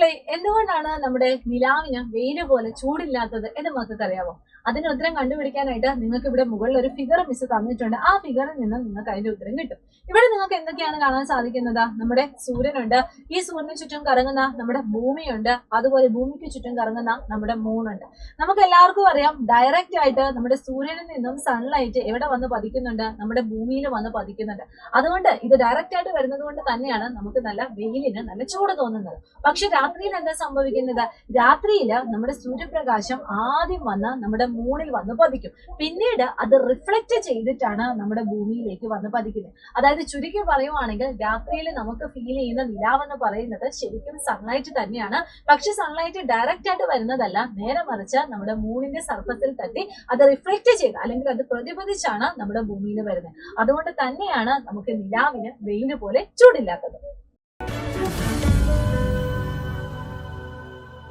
മക്കളെ, എന്തുകൊണ്ടാണ് നമ്മുടെ നിലാവിന് വെയില് പോലെ ചൂടില്ലാത്തത് എന്ന് മക്കൾക്ക് അറിയാമോ? അതിന് ഉത്തരം കണ്ടുപിടിക്കാനായിട്ട് നിങ്ങൾക്ക് ഇവിടെ മുകളിൽ ഒരു ഫിഗർ മിസ് തന്നിട്ടുണ്ട്. ആ ഫിഗറിൽ നിന്ന് നിങ്ങൾക്ക് അതിന്റെ ഉത്തരം കിട്ടും. ഇവിടെ നിങ്ങൾക്ക് എന്തൊക്കെയാണ് കാണാൻ സാധിക്കുന്നത്? നമ്മുടെ സൂര്യനുണ്ട്, ഈ സൂര്യന് ചുറ്റും കറങ്ങുന്ന നമ്മുടെ ഭൂമിയുണ്ട്, അതുപോലെ ഭൂമിക്ക് ചുറ്റും കറങ്ങുന്ന നമ്മുടെ മൂണുണ്ട്. നമുക്ക് എല്ലാവർക്കും അറിയാം, ഡയറക്റ്റ് ആയിട്ട് നമ്മുടെ സൂര്യനിൽ നിന്നും സൺലൈറ്റ് എവിടെ വന്ന് പതിക്കുന്നുണ്ട്? നമ്മുടെ ഭൂമിയിൽ വന്ന് പതിക്കുന്നുണ്ട്. അതുകൊണ്ട് ഇത് ഡയറക്റ്റ് ആയിട്ട് വരുന്നത് കൊണ്ട് തന്നെയാണ് നമുക്ക് നല്ല വെയിലിന് നല്ല ചൂട് തോന്നുന്നത്. പക്ഷെ രാത്രിയിൽ എന്താ സംഭവിക്കുന്നത്? രാത്രിയിൽ നമ്മുടെ സൂര്യപ്രകാശം ആദ്യം വന്ന് നമ്മുടെ മൂണിൽ വന്ന് പതിക്കും. പിന്നീട് അത് റിഫ്ലക്ട് ചെയ്തിട്ടാണ് നമ്മുടെ ഭൂമിയിലേക്ക് വന്ന് പതിക്കുന്നത്. അതായത് ചുരുക്കി പറയുവാണെങ്കിൽ രാത്രിയിൽ നമുക്ക് ഫീൽ ചെയ്യുന്ന നിലാവെന്ന് പറയുന്നത് ശരിക്കും സൺലൈറ്റ് തന്നെയാണ്. പക്ഷെ സൺലൈറ്റ് ഡയറക്റ്റ് ആയിട്ട് വരുന്നതല്ല, നേരെ മറിച്ച് നമ്മുടെ മൂണിന്റെ സർഫസിൽ തട്ടി അത് റിഫ്ലക്ട് ചെയ്ത് അല്ലെങ്കിൽ അത് പ്രതിഫലിച്ചാണ് നമ്മുടെ ഭൂമിയിൽ വരുന്നത്. അതുകൊണ്ട് തന്നെയാണ് നമുക്ക് നിലാവിന് വെയില് പോലെ ചൂടില്ലാത്തത്.